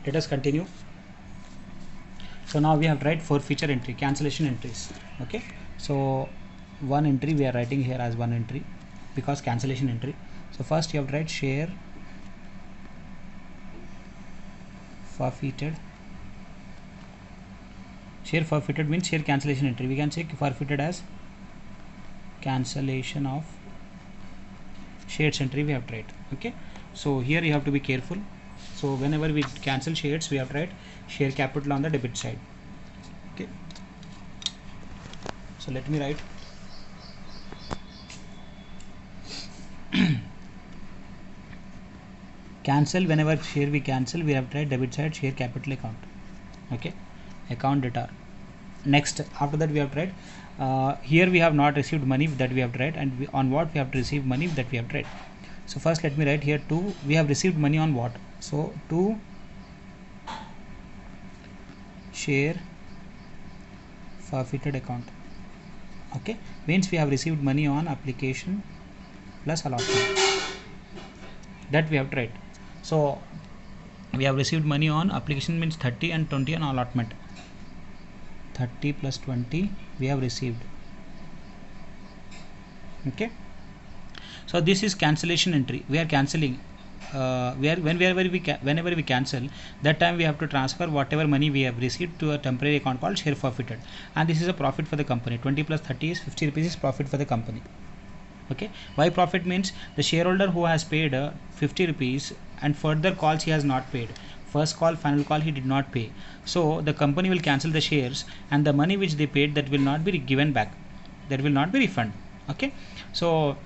Let us continue. So now we have to write forfeiture entry, cancellation entries. Okay, so one entry we are writing here as one entry because cancellation entry. So first you have to write share forfeited. Share forfeited means share cancellation entry. We can say forfeited as cancellation of shares entry we have to write. Okay, so here you have to be careful. So whenever we cancel shares, we have to write share capital on the debit side. Okay, so let me write cancel. Whenever share we cancel, we have to write debit side share capital account. Okay, account debtor. Next, after that we have to write here we have not received money, that we have to write, and on what we have to receive money, that we have to write. So first let me write here 2. We have received money on what? So 2 share forfeited account. Okay, means we have received money on application plus allotment, that we have to write. So we have received money on application means 30 and 20 on allotment. 30 plus 20 we have received. Okay, so this is cancellation entry. We are cancelling whenever we cancel, that time we have to transfer whatever money we have received to a temporary account called share forfeited, and this is a profit for the company. 20 plus 30 is 50 rupees is profit for the company. Okay, why profit? Means the shareholder who has paid 50 rupees and further calls he has not paid. First call, final call he did not pay, so the company will cancel the shares, and the money which they paid, that will not be given back, that will not be refunded. Okay, so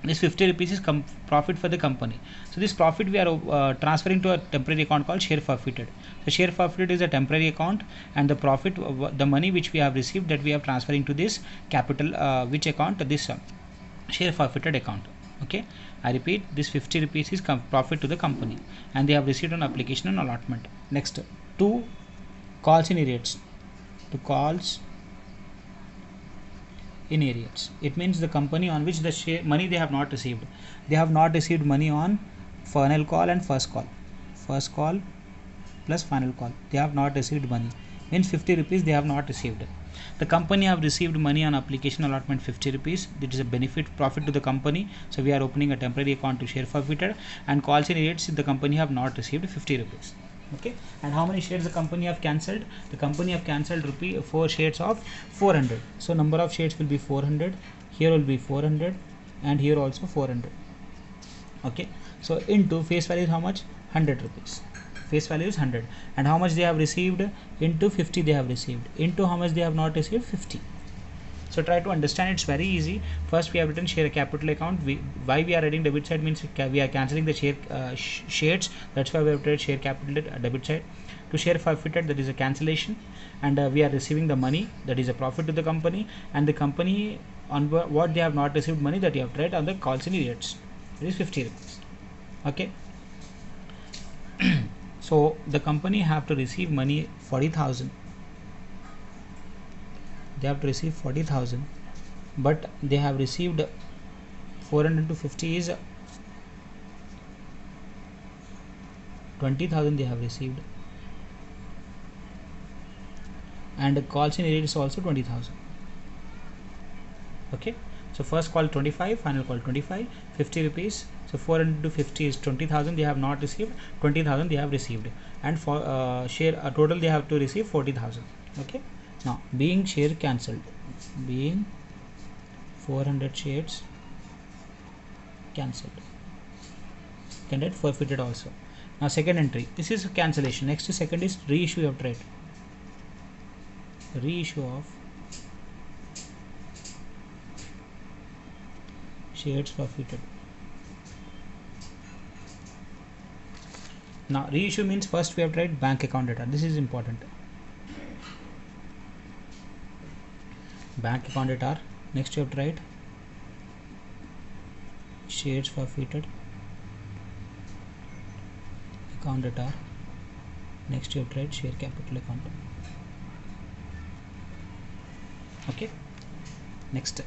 this 50 rupees is profit for the company. So this profit we are transferring to a temporary account called share forfeited. So share forfeited is a temporary account, and the profit, the money which we have received, that we are transferring to this capital, which account? This share forfeited account. Okay, I repeat, this 50 rupees is profit to the company, and they have received an application and allotment. Next, 2 calls in arrears. 2 calls in arrears. It means the company on which the share money they have not received. They have not received money on final call and first call. First call plus final call. They have not received money. Means 50 rupees they have not received. The company have received money on application allotment 50 rupees. It is a benefit profit to the company. So we are opening a temporary account to share forfeited, and calls in arrears the company have not received 50 rupees. Okay, and how many shares the company have cancelled? The company have cancelled 4 shares of 400. So number of shares will be 400. Here will be 400, and here also 400. Okay, so into face value is how much? 100 rupees. Face value is 100, and how much they have received? Into 50 they have received. Into how much they have not received? 50. So try to understand, it's very easy. First we have written share capital account. Why we are writing debit side? Means we are cancelling the shares, that's why we have written share capital debit side. To share forfeited, that is a cancellation, and we are receiving the money, that is a profit to the company, and the company on what they have not received money, that you have to write on the calls in arrears. It is 50 rupees. Okay, so the company have to receive money 40,000. They have to receive 40,000, but they have received 400 to 50 is 20,000 they have received, and calls in arrears is also 20,000. Okay, so first call 25, final call 25, 50 rupees. So 400 to 50 is 20,000 they have not received, 20,000 they have received, and for share total they have to receive 40,000. Okay, now being share cancelled, being 400 shares cancelled, can write forfeited also. Now second entry, this is cancellation. Next is second is reissue. You have to write reissue of shares forfeited. Now reissue means first we have to write bank account data. This is important. Bank account data. Next you have to write shares forfeited account data. Next you have to write share capital account. Okay, next,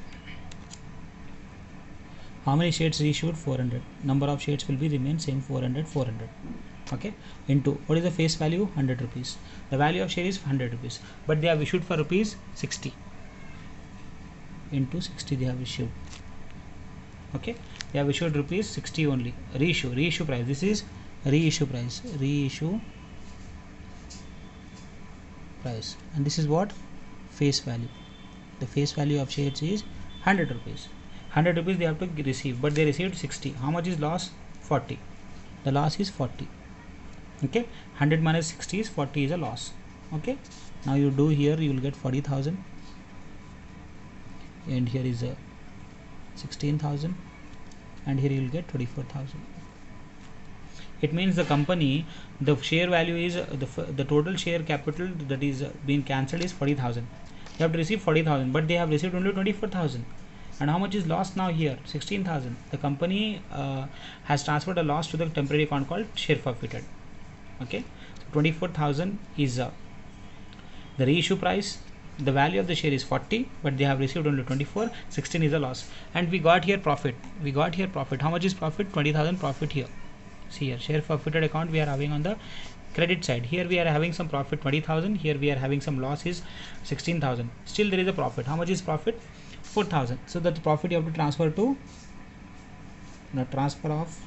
how many shares reissued? 400. Number of shares will be remain same, 400. okay, into what is the face value, 100 rupees. The value of share is 100 rupees, but they have issued for rupees 60. Into 60 they have issued. Okay, they have issued rupees 60 only. Reissue price. This is reissue price. And this is what? Face value. The face value of shares is 100 rupees. 100 rupees they have to receive, but they received 60. How much is loss? 40. The loss is 40. Okay, 100 minus 60 is 40 is a loss. Okay, now you do here, you will get 40,000, and here is a 16,000, and here you will get 24,000. It means the company, the share value is the total share capital that is being cancelled is 40,000. They have to receive 40,000, but they have received only 24,000. And how much is lost now here? 16,000. The company has transferred a loss to the temporary account called share forfeited. Okay, so 24,000 is the reissue price. The value of the share is 40, but they have received only 24. 16 is a loss, and we got here profit. How much is profit? 20,000 profit here. See here, share forfeited account we are having on the credit side. Here we are having some profit 20,000. Here we are having some loss is 16,000. Still there is a profit. How much is profit? 4,000. So that profit you have to transfer to the transfer of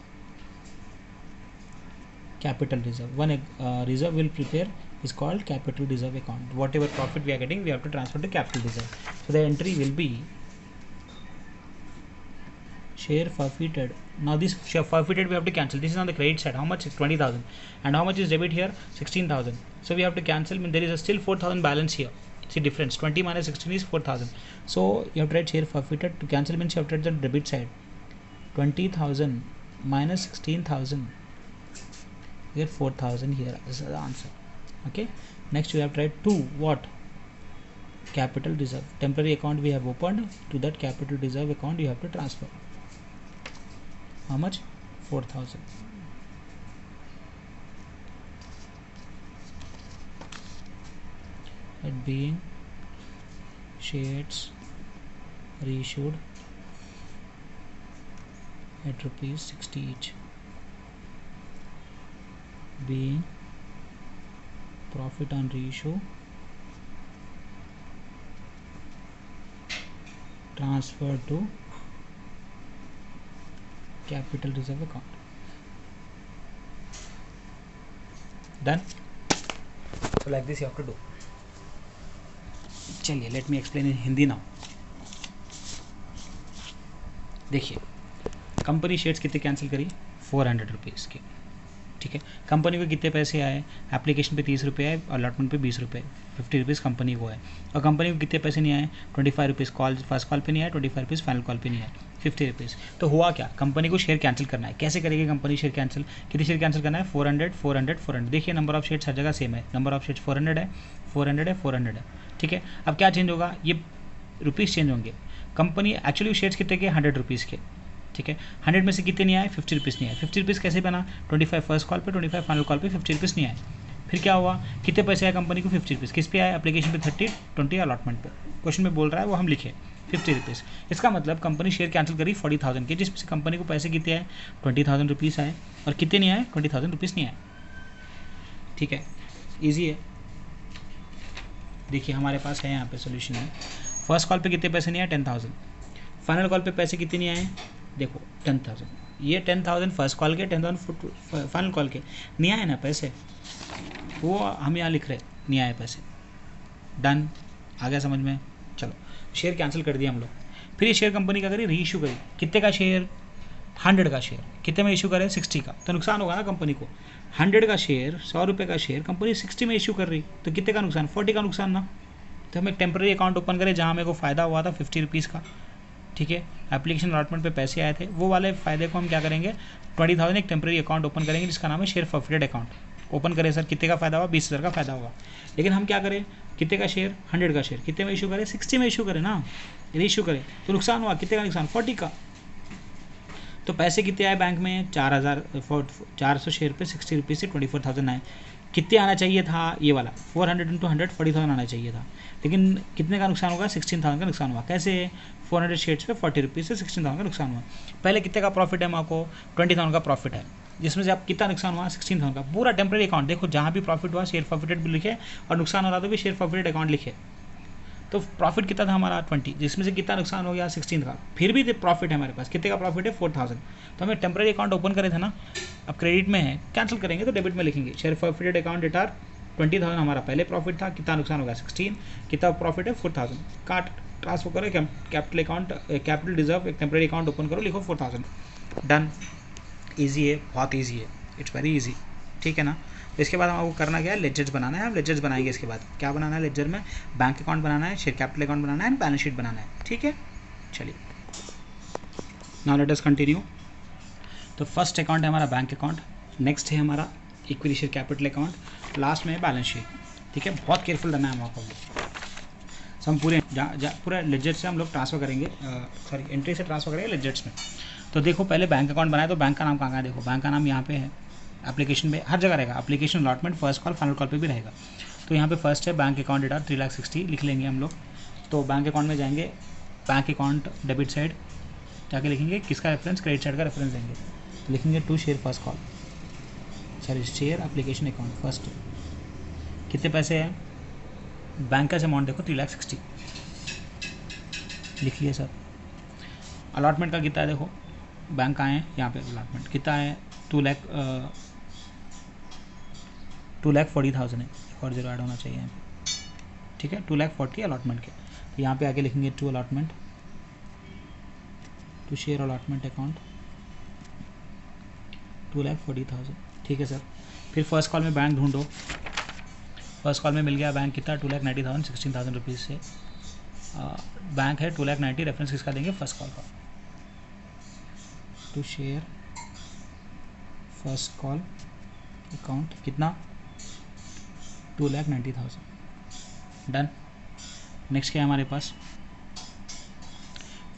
capital reserve. One reserve will prepare is called capital reserve account. Whatever profit we are getting, we have to transfer to capital reserve. So the entry will be share forfeited. Now this share forfeited we have to cancel. This is on the credit side. How much? 20,000. And how much is debit here? 16,000. So we have to cancel. I mean, there is a still 4,000 balance here. See difference. 20 minus 16 is 4,000. So you have to write share forfeited. To cancel means you have to write the debit side. 20,000 minus 16,000. Get 4,000 here. This is the answer. Okay. Next you have to write to what? Capital reserve. Temporary account we have opened. To that capital reserve account you have to transfer. How much? 4,000. It being shares reissued at rupees 60 each, being profit on reissue transferred to capital reserve account. Done. So like this you have to do. चलिए let me explain in Hindi now. देखिए company shares कितने cancel करी? 400 rupees के. ठीक है, company को कितने पैसे आए? एप्लीकेशन पे 30 रुपये आए, अलॉटमेंट पे 20 रुपये, 50 रुपीज़ कंपनी को आए. और कंपनी को कितने पैसे नहीं आए? 25 रुपीज़ कॉल फर्स्ट कॉल पे नहीं आए, 25 रुपीज़ फाइनल कॉल पे नहीं आए, 50 रुपीज़. तो हुआ क्या? कंपनी को शेयर कैंसिल करना है. कैसे करेगी कंपनी शेयर कैंसिल? कितने शेयर कैंसिल करना है? 400 400 400. देखिए नंबर ऑफ शेयर्स हर जगह सेम है. नंबर ऑफ शेयर्स 400 है, 400 है, 400 है. ठीक है, अब क्या चेंज होगा? ये रुपीज़ चेंज होंगे. कंपनी एक्चुअली शेयर्स कितने के? 100 रुपीज़ के. ठीक है, 100 में से कितने नहीं आए? 50 रुपीज़ नहीं आए. 50 रुपीज़ कैसे बना? 25 फर्स्ट कॉल पे, 25 फाइनल कॉल पे, 50 रुपीज़ नहीं आए. फिर क्या हुआ? कितने पैसे आए कंपनी को? 50 रुपीज़. किस पे आए? एप्लीकेशन पे 30, 20 अलॉटमेंट पे. क्वेश्चन में बोल रहा है वो हम लिखे 50 रुपीज़. इसका मतलब कंपनी शेयर कैंसिल करी 40,000 के, जिसमें से कंपनी को पैसे कितने आए? 20,000 रुपीज़ आए. और कितने नहीं आए? 20,000 रुपीज़ नहीं आए. ठीक है, ईजी है. देखिए हमारे पास है यहाँ पे सोल्यूशन है. फर्स्ट कॉल पे कितने पैसे नहीं आए? 10,000. फाइनल कॉल पे पैसे कितने नहीं आए? देखो 10,000. ये 10,000 फर्स्ट कॉल के, 10,000 फाइनल कॉल के. नहीं आए ना पैसे, वो हम यहाँ लिख रहे नहीं आए पैसे. डन. आ गया समझ में? चलो शेयर कैंसिल कर दिया हम लोग. फिर ये शेयर कंपनी क्या करी? री इशू करी. कितने का शेयर? 100 का शेयर. कितने में इशू करे? 60 का. तो नुकसान होगा ना कंपनी को. 100 का शेयर, 100 रुपये का शेयर कंपनी 60 में इशू कर रही, तो कितने का नुकसान? 40 का नुकसान ना. तो हम एक टेम्प्रेरी अकाउंट ओपन करें जहाँ मेरे को फ़ायदा हुआ था 50 रुपीज़ का. ठीक है, एप्लीकेशन अलॉटमेंट पे पैसे आए थे, वो वाले फ़ायदे को हम क्या करेंगे? 20,000 एक टेम्प्रेरी अकाउंट ओपन करेंगे जिसका नाम है शेयर फॉरफिटेड अकाउंट. ओपन करें सर, कितने का फ़ायदा हुआ? 20,000 का फ़ायदा हुआ. लेकिन हम क्या करें? कितने का शेयर? 100 का शेयर. कितने में इशू करें? 60 में इशू करें ना. यदि इशू करें तो नुकसान हुआ. कितने का नुकसान? 40 का. तो पैसे कितने आए बैंक में? 400 शेयर पे 60 रुपीज़ से 24,000 आए. कितने आना चाहिए था? ये वाला 400 × 100 40,000 आना चाहिए था. लेकिन कितने का नुकसान होगा? 16,000 का नुकसान हुआ. कैसे? 400 शेयर्स पे 40 रुपीज़ से 16,000 का नुकसान हुआ. पहले कितने का प्रॉफिट है माँ को? 20,000 का प्रॉफिट है. जिसमें से आप कितना नुकसान हुआ 16,000 का पूरा टेम्परेरी अकाउंट। देखो जहाँ भी प्रॉफिट हुआ शेयर प्रॉफिटेड भी लिखे और नुकसान हो रहा तो भी शेयर प्रॉफिटेड अकाउंट लिखे। तो प्रॉफिट कितना था हमारा 20, जिसमें से कितना नुकसान हो गया 16 का, फिर भी प्रॉफिट है हमारे पास। कितने का प्रॉफिट है 4,000। तो हमें टेम्परेरी अकाउंट ओपन करे थे ना, अब क्रेडिट में है, कैंसिल करेंगे तो डेबिट में लिखेंगे शेयर प्रॉफिटेड अकाउंट डेट आर 20,000 हमारा पहले प्रॉफिट था, कितना नुकसान होगा 16, कितना प्रॉफिट है 4,000। काट ट्रांसफर करो कैपिटल अकाउंट, कैपिटल रिजर्व, एक टेम्परेरी अकाउंट ओपन करो, लिखो 4,000, डन। ईजी है, बहुत ईजी है, इट्स वेरी ईजी, ठीक है ना। इसके बाद हमको करना क्या है, लेजर्स बनाना है। हम लेजर्स बनाएंगे। इसके बाद क्या बनाना है, लेजर में बैंक अकाउंट बनाना है, शेयर कैपिटल अकाउंट बनाना है, बैलेंस शीट बनाना है, ठीक है। चलिए नाउ लेट अस कंटिन्यू। तो फर्स्ट अकाउंट है हमारा बैंक अकाउंट, नेक्स्ट है हमारा equity share capital account, last में है बैलेंस शीट, ठीक है। बहुत केयरफुल रहना है हमको। हम पूरे लेजर से हम लोग ट्रांसफर करेंगे, सॉरी एंट्री से ट्रांसफर करेंगे लेजर्स में। तो देखो पहले बैंक अकाउंट बनाए, तो बैंक का नाम कहाँ है, देखो बैंक का नाम यहाँ पे है, एप्लीकेशन में हर जगह रहेगा, application allotment first call final call पे भी रहेगा। तो यहाँ पे फर्स्ट है बैंक अकाउंट डेटा 3,60,000 लिख लेंगे हम लोग। तो बैंक अकाउंट में जाएंगे, बैंक अकाउंट डेबिट साइड जाके लिखेंगे किसका रेफरेंस, क्रेडिट साइड का रेफरेंस देंगे। तो लिखेंगे to share first call, sorry share application account first. कितने पैसे हैं, बैंक का अमाउंट देखो 3,60,000 लिख लिए सर। अलॉटमेंट का कितना है, देखो बैंक का है यहाँ पे, अलॉटमेंट कितना है 2,40,000 है, एक और जीरो ऐड होना चाहिए यहाँ पे, ठीक है। 2,40,000 अलॉटमेंट के। तो यहाँ पे आके लिखेंगे to allotment, to share allotment account 2,40,000, ठीक है सर। फिर फर्स्ट कॉल में बैंक ढूंढो, फर्स्ट कॉल में मिल गया बैंक कितना 2,90,000 16,000 रुपीज़ से। बैंक है 2,90,000, रेफरेंस किसका देंगे, फर्स्ट कॉल का, to share first call account कितना 2,90,000, डन। नेक्स्ट क्या है हमारे पास,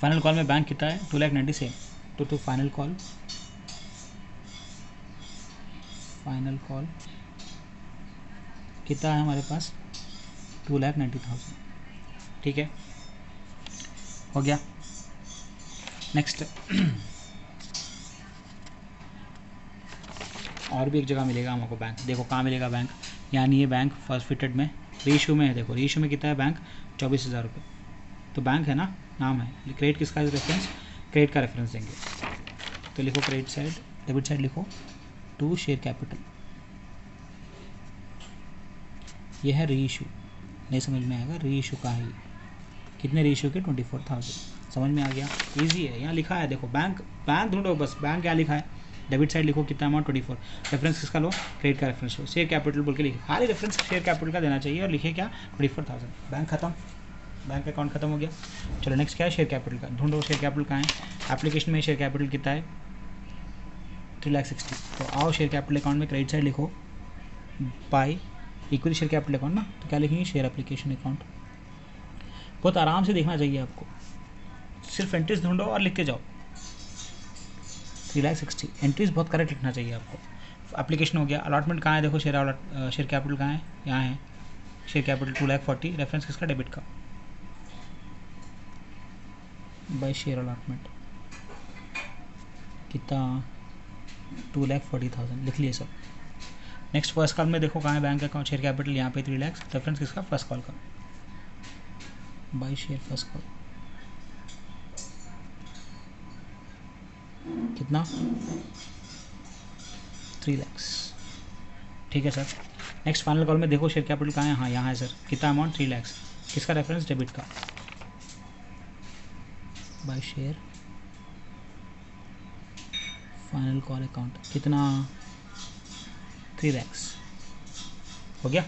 फाइनल कॉल में बैंक कितना है 2,90,000 से, तो फाइनल कॉल कितना है हमारे पास 2,90,000, ठीक है, हो गया। नेक्स्ट और भी एक जगह मिलेगा हमको बैंक, देखो कहाँ मिलेगा बैंक, यानी ये बैंक फर्स्ट फिटेड में रेशियो में है, देखो रेशियो में कितना है बैंक 24,000 रुपये। तो बैंक है ना, नाम है, क्रेडिट किसका रेफरेंस, क्रेडिट का रेफरेंस देंगे। तो लिखो क्रेडिट साइड, डेबिट साइड लिखो टू शेयर कैपिटल, ये है री इशू, नहीं समझ में आएगा, री इशू का है, कितने री इशू के 24,000, समझ में आ गया, ईजी है। यहाँ लिखा है देखो बैंक ढूंढो बस, बैंक क्या लिखा है, डेबिट साइड लिखो कितना अमाउंट 24, रेफरेंस किसका लो, क्रेडिट का रेफरेंस लो, शेयर कैपिटल बोल के लिखे, खाली रेफरेंस शेयर कैपिटल का देना चाहिए और लिखे क्या 24,000, बैंक खत्म, बैंक अकाउंट खत्म हो गया। चलो नेक्स्ट क्या है, शेयर कैपिटल का ढूंढो, शेयर कैपिटल कहाँ है, एप्लीकेशन में शेयर कैपिटल कितना है 3,60,000। तो आओ शेयर कैपिटल अकाउंट में क्रेडिट साइड लिखो by equity share capital account ना, तो क्या लिखेंगे शेयर एप्लीकेशन अकाउंट। बहुत आराम से देखना चाहिए आपको, सिर्फ एंट्रीज ढूंढो और लिखते जाओ। 3,60,000 एंट्रीज बहुत करेक्ट लिखना चाहिए आपको। एप्लीकेशन हो गया, अलॉटमेंट कहाँ है, देखो शेयर कैपिटल कहाँ है, यहाँ है शेयर कैपिटल 2,40,000, रेफरेंस किसका, डेबिट का, बाय शेयर अलॉटमेंट कितना 2,40,000 लिख लिए सब। नेक्स्ट फर्स्ट कॉल में देखो कहाँ है बैंक अकाउंट, शेयर कैपिटल यहाँ पे 3 लाख, रेफरेंस किसका, फर्स्ट कॉल का, बाय शेयर फर्स्ट कॉल कितना 3 लाख, ठीक है सर। नेक्स्ट फाइनल कॉल में देखो शेयर कैपिटल कहाँ है, हाँ यहाँ है सर, कितना अमाउंट 3 लाख, किसका रेफरेंस, डेबिट का, by share final call account कितना 3 लाख, हो गया।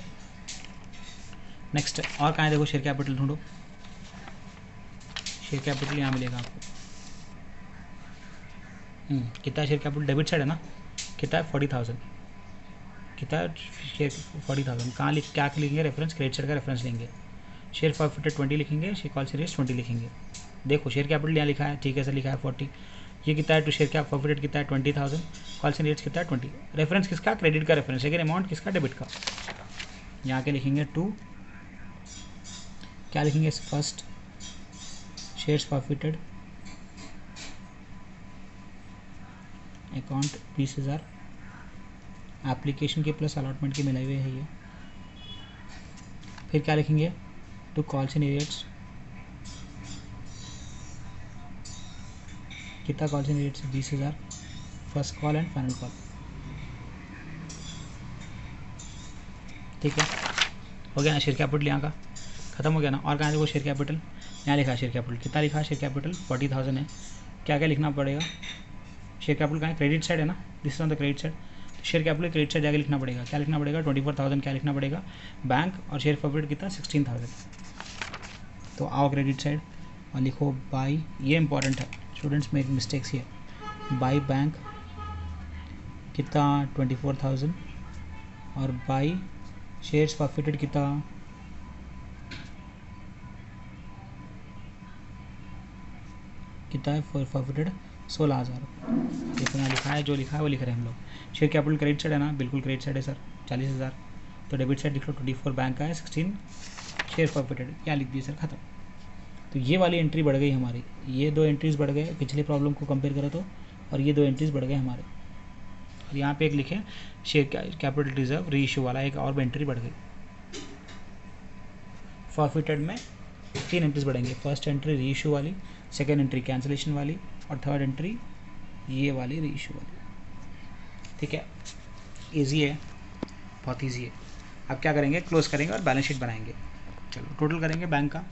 नेक्स्ट और कहाँ है, देखो शेयर कैपिटल ढूंढो, शेयर कैपिटल यहाँ मिलेगा आपको, कितना शेयर कैपिटल, डेबिट साइड है ना, कितना है 40,000, कितना शेयर 40,000, कहाँ क्या लिखेंगे, रेफरेंस क्रेडिट साइड का रेफरेंस लेंगे, शेयर प्रॉफिटेड 20 लिखेंगे, शेयर कॉल सीरीज 20 लिखेंगे। देखो शेयर कैपिटल यहाँ लिखा है, ठीक है सर, लिखा है 40, ये कितना है टू शेयर कैप प्रॉफिटेड कितना है 20,000, कॉल से रेट्स कितना है 20, रेफरेंस किसका, क्रेडिट का रेफरेंस, लेकिन अमाउंट किसका, डेबिट का। यहाँ के लिखेंगे टू, क्या लिखेंगे, first shares profited account 20,000 application के प्लस अलॉटमेंट के मिलाए हुए है ये। फिर क्या लिखेंगे, टू कॉल्स एंड इडियट्स, कितना calls and idiots, 20,000 first call and final call. ठीक है, हो गया ना शेयर कैपिटल यहाँ का खत्म हो गया ना। और कहाँ देखो शेयर कैपिटल, यहाँ लिखा है शेयर कैपिटल, कितना लिखा है शेयर कैपिटल 40,000 है। क्या क्या लिखना पड़ेगा, शेयर कैपिटल कहाँ है, क्रेडिट साइड है ना, this is on the credit side. Share capital credit side जाके लिखना पड़ेगा, क्या लिखना पड़ेगा 24,000, क्या लिखना पड़ेगा बैंक, और शेयर प्रॉफिट कितना 16,000। तो आओ क्रेडिट साइड और लिखो बाई, ये इंपॉर्टेंट है, students make mistakes here. By bank कितना 24,000 और बाई शेयर्स प्रॉफिटेड कितना है प्रॉफिटेड 16,000। जितना लिखा है, जो लिखा है वो लिख रहे हैं हम लोग। शेयर कैपिटल क्रेडिट साइड है ना, बिल्कुल क्रेडिट साइड है सर 40,000। तो डेबिट साइड लिख लो 24 बैंक का है, 16 शेयर प्रॉफिटेड, क्या लिख दिए सर, खत्म। तो ये वाली एंट्री बढ़ गई हमारी, ये दो एंट्रीज बढ़ गए पिछले प्रॉब्लम को कंपेयर करो तो, और ये दो एंट्रीज बढ़ गए हमारे। और यहाँ पे एक लिखे शेयर कैपिटल रिजर्व री इशू वाला, एक और एंट्री बढ़ गई। प्रॉफिटेड में 3 एंट्रीज बढ़ेंगे, फर्स्ट एंट्री री इशू वाली, सेकेंड एंट्री कैंसिलेशन वाली, और थर्ड एंट्री ये वाली री इशू वाली। ठीक है, ईजी है, बहुत ईजी है। अब क्या करेंगे, क्लोज करेंगे और बैलेंस शीट बनाएंगे। चलो टोटल करेंगे बैंक का।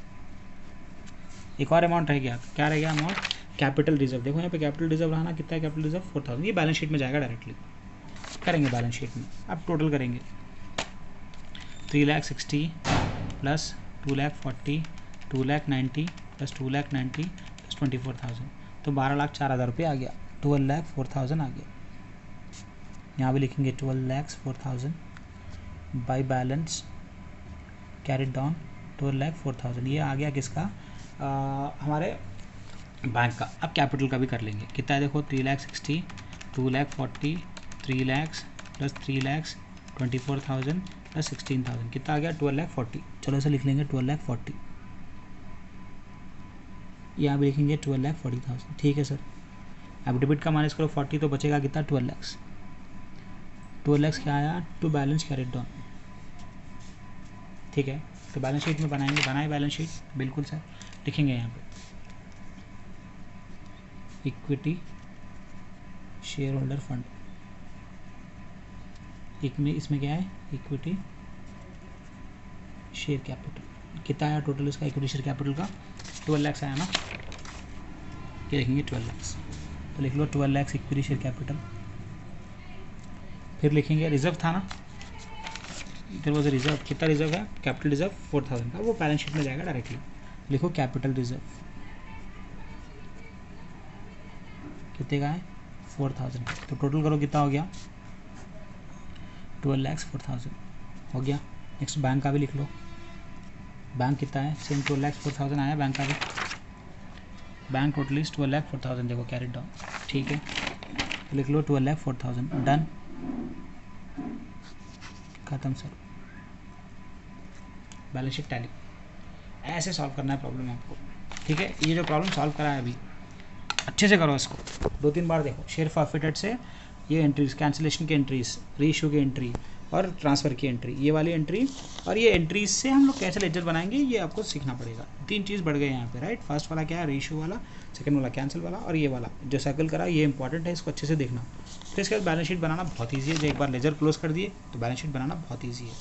एक और अमाउंट रह गया, क्या रह गया अमाउंट, कैपिटल रिजर्व। देखो यहाँ पे कैपिटल रिजर्व रहा ना, कितना है कैपिटल रिजर्व 4,000, ये बैलेंस शीट में जाएगा डायरेक्टली। करेंगे बैलेंस शीट में, अब टोटल करेंगे 3,60,000 प्लस 2,40,000 2,90,000 प्लस 2,90,000 प्लस 24,000, तो 12,04,000 रुपये आ गया, 12,04,000 आ गया। यहाँ भी लिखेंगे 12,04,000 बाई बैलेंस कैरिड डाउन 12,04,000, ये आ गया किसका, हमारे बैंक का। अब कैपिटल का भी कर लेंगे, कितना है देखो 3,60,000 2,40,000 3 लाख प्लस 3 लाख 24,000 प्लस 16,000, कितना आ गया 12,40,000। चलो इसे लिख लेंगे 12,40,000, यहाँ भी लिखेंगे 12,40,000। ठीक है सर, अब डेबिट का माइनस करो 40 तो बचेगा कितना 12 लाख। 12 लाख क्या आया, टू बैलेंस कैरिड डाउन। ठीक है, तो बैलेंस शीट में बनाएंगे, बनाए बैलेंस शीट, बिल्कुल सर। लिखेंगे यहाँ पे इक्विटी शेयर होल्डर फंड, इसमें क्या है इक्विटी शेयर कैपिटल, कितना आया टोटल इसका इक्विटी शेयर कैपिटल का 12 लाख आया ना, ये लिखेंगे 12 लाख। तो लिख लो 12 लाख इक्विटी शेयर कैपिटल। फिर लिखेंगे रिजर्व था ना, इधर वो रिजर्व, कितना रिजर्व है कैपिटल रिजर्व 4,000 का, वो बैलेंस शीट में जाएगा डायरेक्टली। लिखो कैपिटल रिजर्व कितने का है 4,000 का, तो टोटल करो कितना हो गया 12,04,000 हो गया। नेक्स्ट बैंक का भी लिख लो, बैंक कितना है सेम 12,04,000 आया बैंक का भी, बैंक टोटल इज 12,04,000, देखो कैरिड डाउन। ठीक है, तो लिख लो 12,04,000, डन, खत्म सर। बैलेंस शीट टैली, ऐसे सॉल्व करना है प्रॉब्लम आपको। ठीक है, ये जो प्रॉब्लम सॉल्व करा है अभी अच्छे से करो इसको, 2-3 बार देखो। शेयर फॉरफिटेड से ये एंट्रीज, कैंसिलेशन की एंट्रीज, री इशू की एंट्री और ट्रांसफ़र की एंट्री, ये वाली एंट्री, और ये एंट्रीज से हम लोग कैसे लेजर बनाएंगे ये आपको सीखना पड़ेगा। 3 चीज़ बढ़ गए यहाँ पे, राइट। फर्स्ट वाला क्या है री इशू वाला, सेकंड वाला कैंसिल वाला, और ये वाला जो सर्कल करा ये इंपॉर्टेंट है, इसको अच्छे से देखना। फिर इसके बाद बैलेंस शीट बनाना बहुत ईजी है, जो एक बार लेजर क्लोज कर दिए तो बैलेंस शीट बनाना बहुत ईजी है।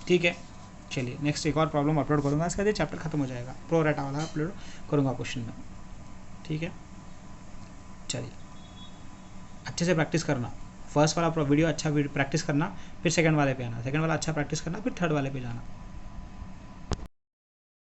ठीक है, चलिए नेक्स्ट एक और प्रॉब्लम अपलोड करूँगा, इसका ये चैप्टर खत्म हो जाएगा, प्रो रेटा वाला अपलोड करूँगा क्वेश्चन में। ठीक है, चलिए अच्छे से प्रैक्टिस करना, फर्स्ट वाला वीडियो अच्छा प्रैक्टिस करना, फिर सेकंड वाले पे आना, सेकंड वाला अच्छा प्रैक्टिस करना, फिर थर्ड वाले पे जाना।